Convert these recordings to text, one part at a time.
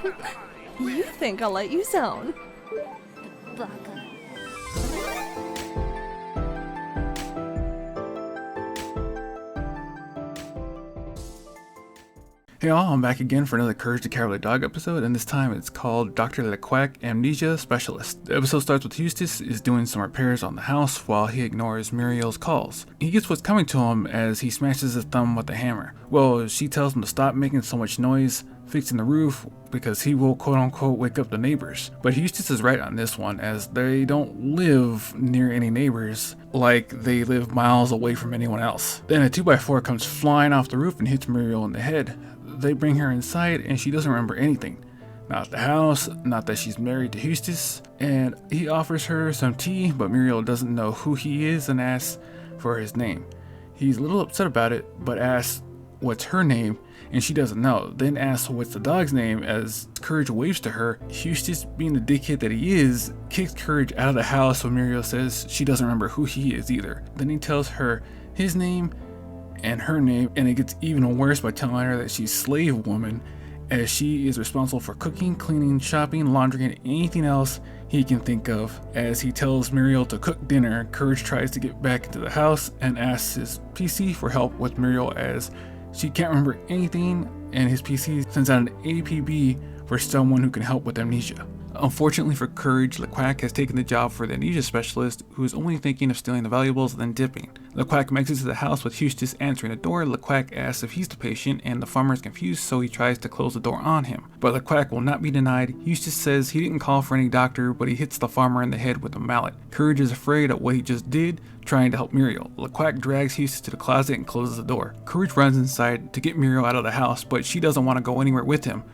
You think I'll let you zone? Baka. Hey all, I'm back again for another Courage the Cowardly Dog episode, and this time it's called Dr. Quack Amnesia Specialist. The episode starts with Eustace is doing some repairs on the house while he ignores Muriel's calls. He gets what's coming to him as he smashes his thumb with a hammer. Well, she tells him to stop making so much noise, fixing the roof, because he will quote-unquote wake up the neighbors. But Eustace is right on this one, as they don't live near any neighbors, like they live miles away from anyone else. Then a 2x4 comes flying off the roof and hits Muriel in the head. They bring her inside and she doesn't remember anything. Not the house, not that she's married to Eustace, and he offers her some tea, but Muriel doesn't know who he is and asks for his name. He's a little upset about it, but asks what's her name, and she doesn't know. Then asks what's the dog's name as Courage waves to her. Eustace, being the dickhead that he is, kicks Courage out of the house when Muriel says she doesn't remember who he is either. Then he tells her his name and her name, and it gets even worse by telling her that she's slave woman, as she is responsible for cooking, cleaning, shopping, laundry, and anything else he can think of. As he tells Muriel to cook dinner, Courage tries to get back into the house and asks his PC for help with Muriel as she can't remember anything, and his PC sends out an APB for someone who can help with amnesia. Unfortunately for Courage, Quack has taken the job for the amnesia specialist, who is only thinking of stealing the valuables and then dipping. Quack makes it to the house with Eustace answering the door. Quack asks if he's the patient, and the farmer is confused, so he tries to close the door on him. But Quack will not be denied. Eustace says he didn't call for any doctor, but he hits the farmer in the head with a mallet. Courage is afraid of what he just did, trying to help Muriel. Quack drags Eustace to the closet and closes the door. Courage runs inside to get Muriel out of the house, but she doesn't want to go anywhere with him.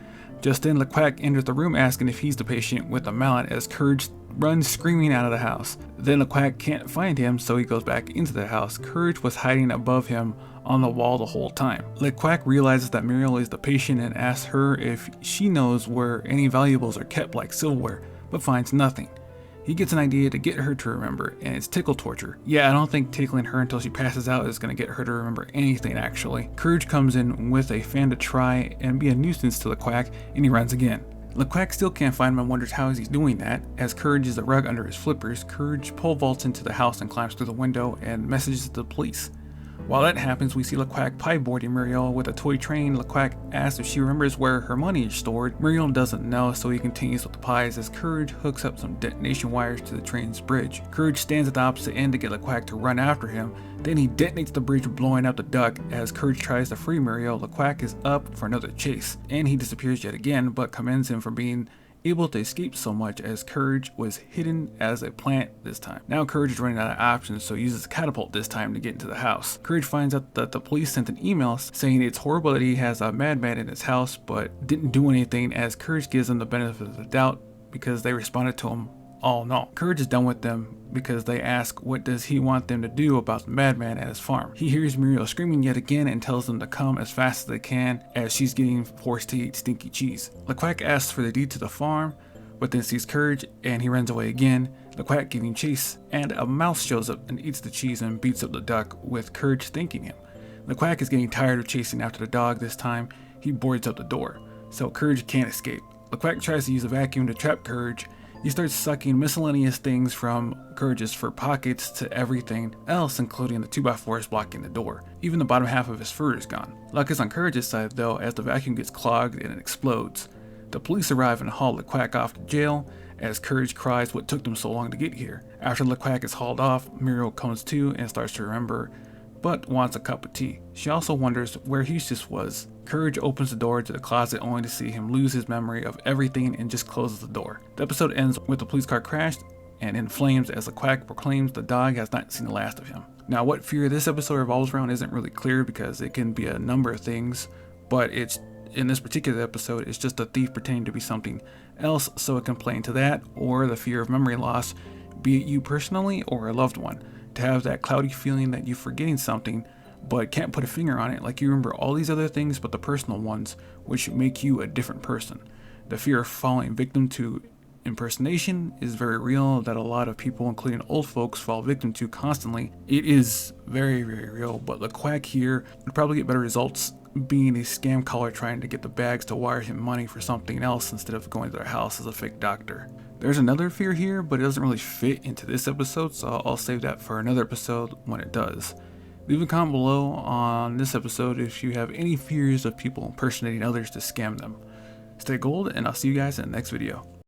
Just then, Quack enters the room asking if he's the patient with a mallet as Courage runs screaming out of the house. Then Quack can't find him, so he goes back into the house. Courage was hiding above him on the wall the whole time. Quack realizes that Muriel is the patient and asks her if she knows where any valuables are kept like silverware, but finds nothing. He gets an idea to get her to remember, and it's tickle torture. Yeah, I don't think tickling her until she passes out is going to get her to remember anything actually. Courage comes in with a fan to try and be a nuisance to Quack, and he runs again. Quack still can't find him and wonders how he's doing that. As Courage is the rug under his flippers, Courage pole vaults into the house and climbs through the window and messages the police. While that happens, we see Quack pie-boarding Muriel with a toy train. Quack asks if she remembers where her money is stored. Muriel doesn't know, so he continues with the pies as Courage hooks up some detonation wires to the train's bridge. Courage stands at the opposite end to get Quack to run after him. Then he detonates the bridge, blowing up the duck. As Courage tries to free Muriel, Quack is up for another chase, and he disappears yet again, but commends him for being able to escape so much as Courage was hidden as a plant this time. Now Courage is running out of options, so he uses a catapult this time to get into the house. Courage finds out that the police sent an email saying it's horrible that he has a madman in his house, but didn't do anything, as Courage gives them the benefit of the doubt because they responded to him all no. Courage is done with them because they ask what does he want them to do about the madman at his farm. He hears Muriel screaming yet again and tells them to come as fast as they can as she's getting forced to eat stinky cheese. Quack asks for the deed to the farm, but then sees Courage and he runs away again. Quack giving chase, and a mouse shows up and eats the cheese and beats up the duck with Courage thanking him. Quack is getting tired of chasing after the dog this time. He boards up the door, so Courage can't escape. Quack tries to use a vacuum to trap Courage. He starts sucking miscellaneous things from Courage's fur pockets to everything else, including the 2x4s blocking the door. Even the bottom half of his fur is gone. Luck is on Courage's side though, as the vacuum gets clogged and it explodes. The police arrive and haul Quack off to jail, as Courage cries what took them so long to get here. After Quack is hauled off, Muriel comes to and starts to remember, but wants a cup of tea. She also wonders where Eustace was. Courage opens the door to the closet only to see him lose his memory of everything and just closes the door. The episode ends with the police car crashed and in flames as Quack proclaims the dog has not seen the last of him. Now what fear this episode revolves around isn't really clear because it can be a number of things, but in this particular episode it's just a thief pretending to be something else, so it can play into that or the fear of memory loss, be it you personally or a loved one. To have that cloudy feeling that you're forgetting something but can't put a finger on it, like you remember all these other things but the personal ones, which make you a different person. The fear of falling victim to impersonation is very real, that a lot of people, including old folks, fall victim to constantly. It is very, very real, but the Quack here would probably get better results being a scam caller trying to get the bags to wire him money for something else instead of going to their house as a fake doctor. There's another fear here, but it doesn't really fit into this episode, so I'll save that for another episode when it does. Leave a comment below on this episode if you have any fears of people impersonating others to scam them. Stay gold, and I'll see you guys in the next video.